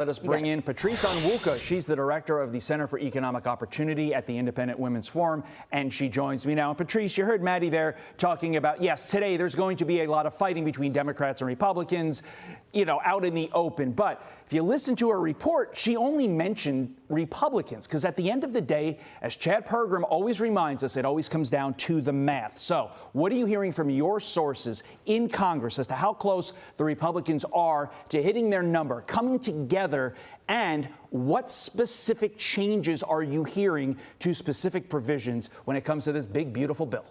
Let us bring in Patrice Onwuka. She's the director of the Center for Economic Opportunity at the Independent Women's Forum, and she joins me now. And Patrice, you heard Maddie there talking about, yes, today there's going to be a lot of fighting between Democrats and Republicans, out in the open. But if you listen to her report, she only mentioned Republicans, because at the end of the day, as Chad Pergram always reminds us, it always comes down to the math. So what are you hearing from your sources in Congress as to how close the Republicans are to hitting their number, coming together, and what specific changes are you hearing to specific provisions when it comes to this big, beautiful bill?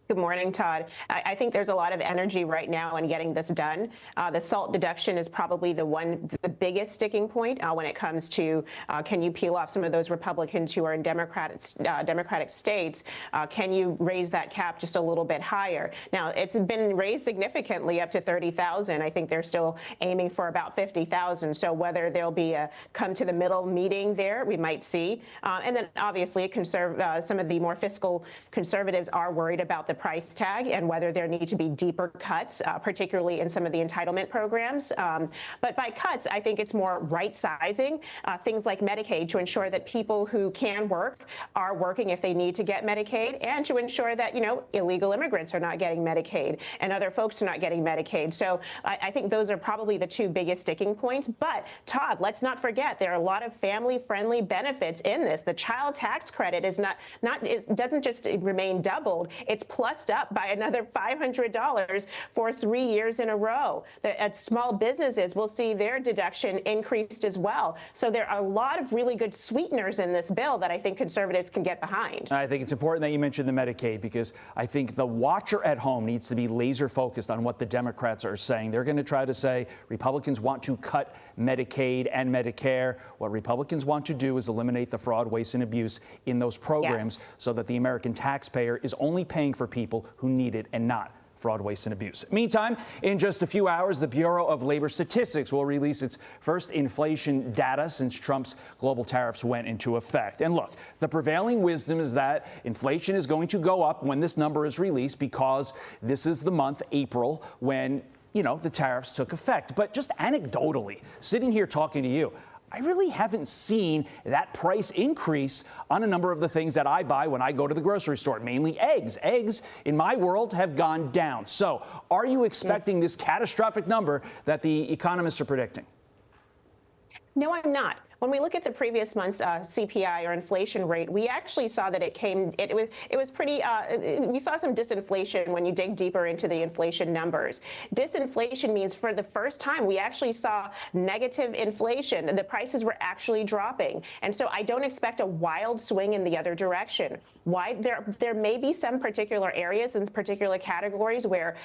Good morning, Todd. I think there's a lot of energy right now in getting this done. The SALT deduction is probably the biggest sticking point when it comes to can you peel off some of those Republicans who are in Democratic states? Can you raise that cap just a little bit higher? Now, it's been raised significantly up to 30,000. I think they're still aiming for about 50,000. So whether there'll be a come to the middle meeting there, we might see. And then obviously some of the more fiscal conservatives are worried about the price tag and whether there need to be deeper cuts, particularly in some of the entitlement programs. But by cuts, I think it's more right sizing things like Medicaid to ensure that people who can work are working if they need to get Medicaid, and to ensure that, illegal immigrants are not getting Medicaid and other folks are not getting Medicaid. So I think those are probably the two biggest sticking points. But Todd, let's not forget there are a lot of family-friendly benefits in this. The child tax credit is doesn't just remain doubled; it's plussed up by another $500 for 3 years in a row. Small businesses will see their deduction increased as well. So there are a lot of really good sweeteners in this bill that I think conservatives can get behind. I think it's important that you mentioned the Medicaid, because I think the watcher at home needs to be laser focused on what the Democrats are saying. They're going to try to say Republicans want to cut Medicaid and Medicare. What Republicans want to do is eliminate the fraud, waste, and abuse in those programs, so that the American taxpayer is only paying for people who need it and not fraud, waste, and abuse. Meantime, in just a few hours, the Bureau of Labor Statistics will release its first inflation data since Trump's global tariffs went into effect. And look, the prevailing wisdom is that inflation is going to go up when this number is released, because this is the month, April, when the tariffs took effect. But just anecdotally, sitting here talking to you, I really haven't seen that price increase on a number of the things that I buy when I go to the grocery store, mainly eggs. Eggs, in my world, have gone down. So are you expecting this catastrophic number that the economists are predicting? No, I'm not. When we look at the previous month's CPI or inflation rate, we actually saw that it was pretty, we saw some disinflation when you dig deeper into the inflation numbers. Disinflation means for the first time, we actually saw negative inflation. The prices were actually dropping. And so I don't expect a wild swing in the other direction. Why? There may be some particular areas and particular categories where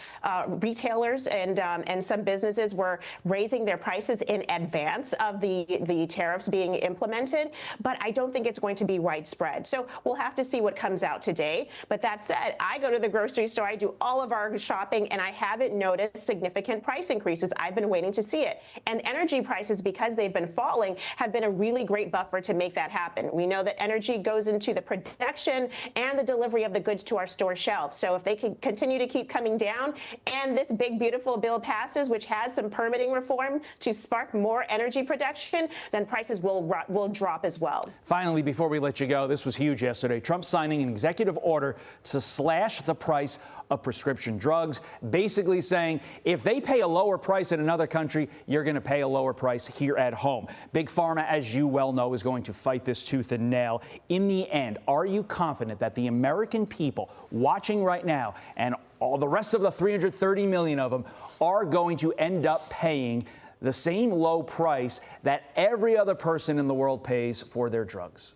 retailers and some businesses were raising their prices in advance of the tariffs being implemented, but I don't think it's going to be widespread. So we'll have to see what comes out today. But that said, I go to the grocery store, I do all of our shopping, and I haven't noticed significant price increases. I've been waiting to see it. And energy prices, because they've been falling, have been a really great buffer to make that happen. We know that energy goes into the production and the delivery of the goods to our store shelves. So if they can continue to keep coming down and this big, beautiful bill passes, which has some permitting reform to spark more energy production, then prices will drop as well. Finally, before we let you go, this was huge yesterday. Trump signing an executive order to slash the price of prescription drugs, basically saying if they pay a lower price in another country, you're going to pay a lower price here at home. Big Pharma, as you well know, is going to fight this tooth and nail. In the end, are you confident that the American people watching right now, and all the rest of the 330 million of them, are going to end up paying the same low price that every other person in the world pays for their drugs?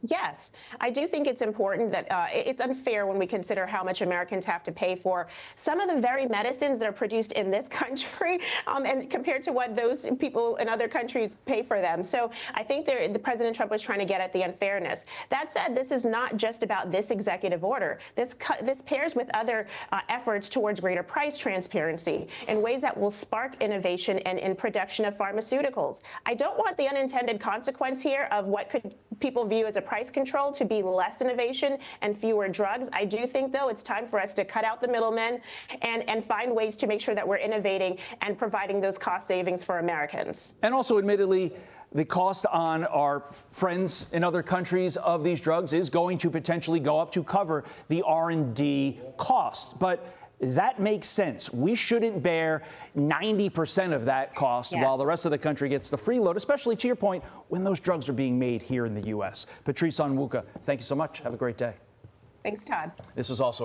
Yes, I do think it's important that it's unfair when we consider how much Americans have to pay for some of the very medicines that are produced in this country and compared to what those people in other countries pay for them. So I think the President Trump was trying to get at the unfairness. That said, this is not just about this executive order. This pairs with other efforts towards greater price transparency in ways that will spark innovation and in production of pharmaceuticals. I don't want the unintended consequence here of what could people view as a price control to be less innovation and fewer drugs. I do think, though, it's time for us to cut out the middlemen and find ways to make sure that we're innovating and providing those cost savings for Americans. And also, admittedly, the cost on our friends in other countries of these drugs is going to potentially go up to cover the R&D cost. But that makes sense. We shouldn't bear 90% of that cost while the rest of the country gets the freeload, especially to your point, when those drugs are being made here in the U.S. Patrice Onwuka, thank you so much. Have a great day. Thanks, Todd. This was also